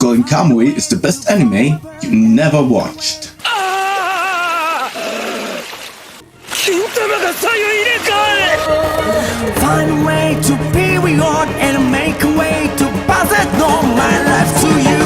Golden Kamuy is the best anime you never watched. Find a way to be reward and make a way to pass it on my life to you.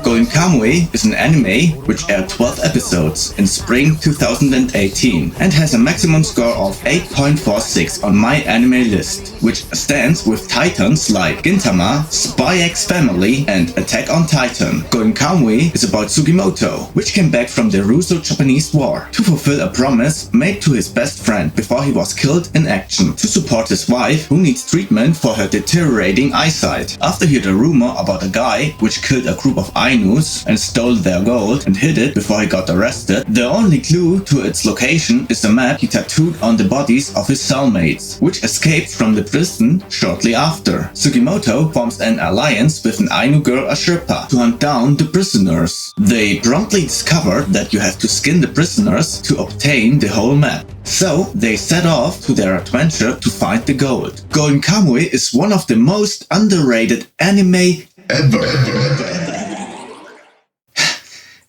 Golden Kamuy is an anime which aired 12 episodes in spring 2018 and has a maximum score of 8.46 on my anime list, which stands with titans like Gintama, Spy X Family and Attack on Titan. Golden Kamuy is about Sugimoto, which came back from the Russo-Japanese War to fulfill a promise made to his best friend before he was killed in action, to support his wife who needs treatment for her deteriorating eyesight. After he heard a rumor about a guy which killed a group of Ainus and stole their gold and hid it before he got arrested, the only clue to its location is a map he tattooed on the bodies of his cellmates, which escaped from the prison shortly after. Sugimoto forms an alliance with an Ainu girl Ashirpa to hunt down the prisoners. They promptly discover that you have to skin the prisoners to obtain the whole map. So they set off to their adventure to find the gold. Golden Kamuy is one of the most underrated anime ever.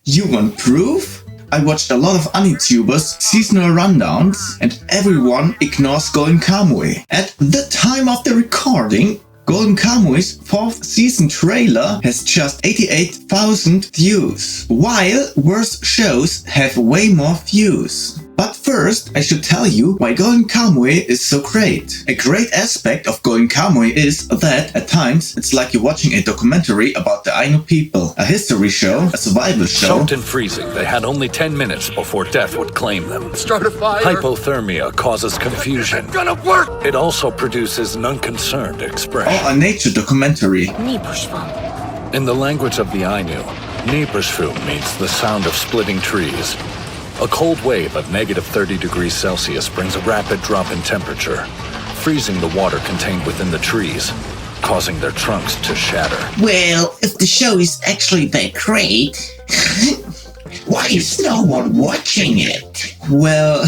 You want proof? I watched a lot of AniTubers' seasonal rundowns and everyone ignores Golden Kamuy. At the time of the recording, Golden Kamuy's 4th season trailer has just 88,000 views, while worse shows have way more views. But first, I should tell you why Golden Kamuy is so great. A great aspect of Golden Kamuy is that, at times, it's like you're watching a documentary about the Ainu people, a history show, a survival show. Soaked and freezing, they had only 10 minutes before death would claim them. Start a fire! Hypothermia causes confusion. It's gonna work! It also produces an unconcerned expression. Or a nature documentary. In the language of the Ainu, Nipushfu means the sound of splitting trees. A cold wave of -30°C brings a rapid drop in temperature, freezing the water contained within the trees, causing their trunks to shatter. Well, if the show is actually that great, why is no one watching it? Well,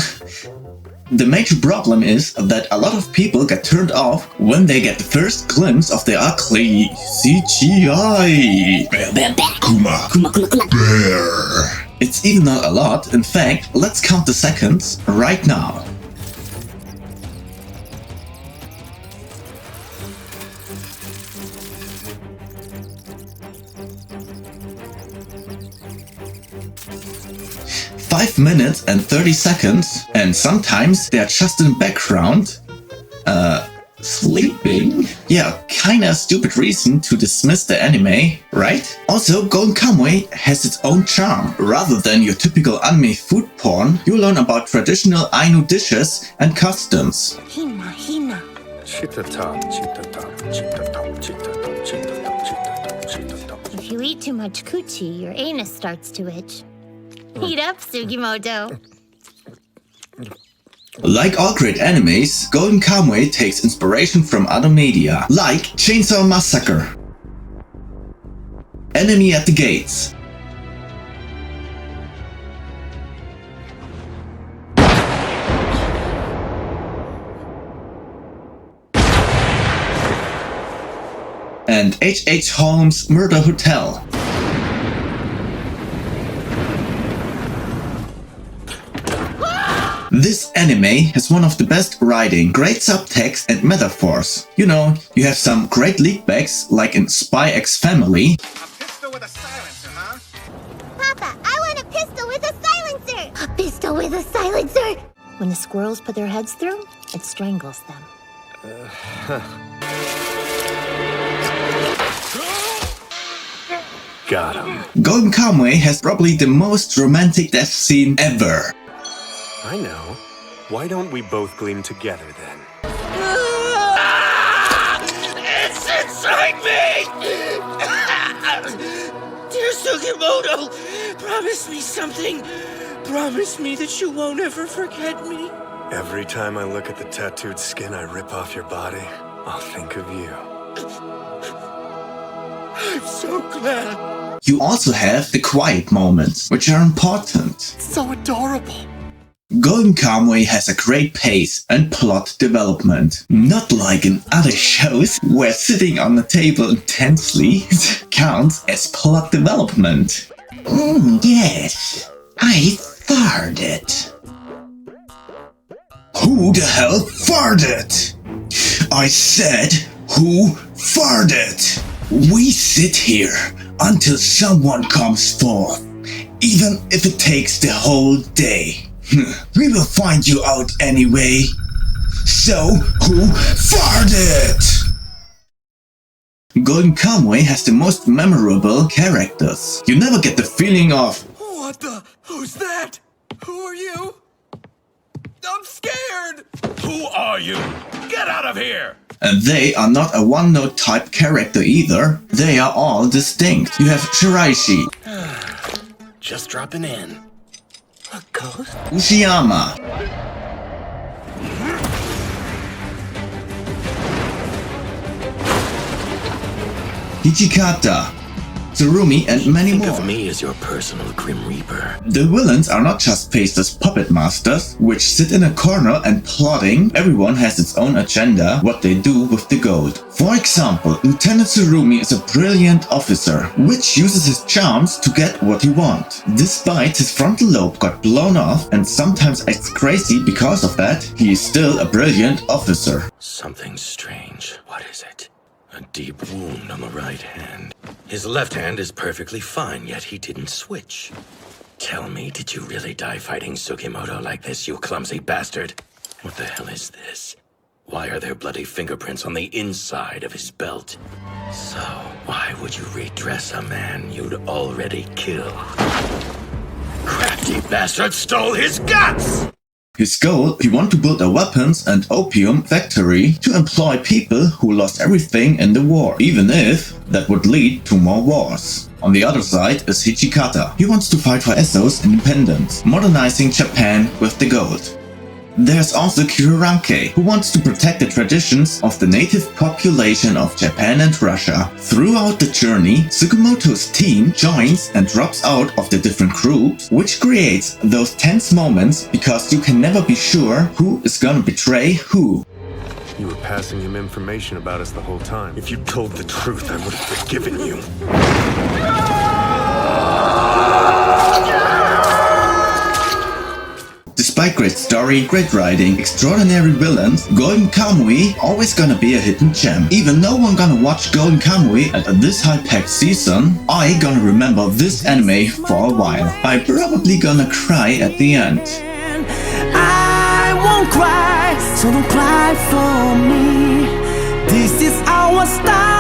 the major problem is that a lot of people get turned off when they get the first glimpse of the ugly CGI. Bear. It's even not a lot. In fact, let's count the seconds right now. Five minutes and 30 seconds, and sometimes they're just in background, sleeping. Yeah, kinda stupid reason to dismiss the anime, right? Also, Golden Kamuy has its own charm. Rather than your typical anime food porn, you learn about traditional Ainu dishes and customs. Hina. If you eat too much coochie, your anus starts to itch. Heat up, Sugimoto. Like all great animes, Golden Kamuy takes inspiration from other media, like Chainsaw Massacre, Enemy at the Gates, and H.H. Holmes' Murder Hotel. This anime has one of the best writing, great subtext and metaphors. You know, you have some great leadbacks like in Spy X Family. A pistol with a silencer, huh? Papa, I want a pistol with a silencer! A pistol with a silencer! When the squirrels put their heads through, it strangles them. Got him. Golden Kamuy has probably the most romantic death scene ever. I know. Why don't we both gleam together then? It's inside me! Dear Sugimoto, promise me something. Promise me that you won't ever forget me. Every time I look at the tattooed skin I rip off your body, I'll think of you. I'm so glad. You also have the quiet moments, which are important. So adorable. Golden Kamuy has a great pace and plot development. Not like in other shows where sitting on the table intensely counts as plot development. Yes, I farted. Who the hell farted? I said, who farted? We sit here until someone comes forth, even if it takes the whole day. We will find you out anyway. So, who farted? Golden Kamuy has the most memorable characters. You never get the feeling of, What the? Who's that? Who are you? I'm scared! Who are you? Get out of here! and they are not a one-note type character either. They are all distinct. You have Shiraishi, Just dropping in. A ghost? Ushiyama, Hichikata, Tsurumi, and many Think more. of me as your personal Grim Reaper. The villains are not just faced as puppet masters, which sit in a corner and plotting. Everyone has its own agenda, what they do with the gold. For example, Lieutenant Tsurumi is a brilliant officer, which uses his charms to get what he wants. Despite his frontal lobe got blown off and sometimes acts crazy because of that, he is still a brilliant officer. Something strange. What is it? A deep wound on the right hand. His left hand is perfectly fine, yet he didn't switch. Tell me, did you really die fighting Sugimoto like this, you clumsy bastard? What the hell is this? Why are there bloody fingerprints on the inside of his belt? So, why would you redress a man you'd already killed? Crafty bastard stole his guts! His goal, he wants to build a weapons and opium factory to employ people who lost everything in the war, even if that would lead to more wars. On the other side is Hichikata. He wants to fight for Esso's independence, modernizing Japan with the gold. There's also Kiriranke, who wants to protect the traditions of the native population of Japan and Russia. Throughout the journey, Sugimoto's team joins and drops out of the different groups, which creates those tense moments because you can never be sure who is gonna betray who. You were passing him information about us the whole time. If you told the truth, I would have forgiven you. Despite great story, great writing, extraordinary villains, Golden Kamuy always gonna be a hidden gem. Even no one gonna watch Golden Kamuy at this high-packed season, I gonna remember this anime for a while. I probably gonna cry at the end. I won't cry, so don't cry for me. This is our style.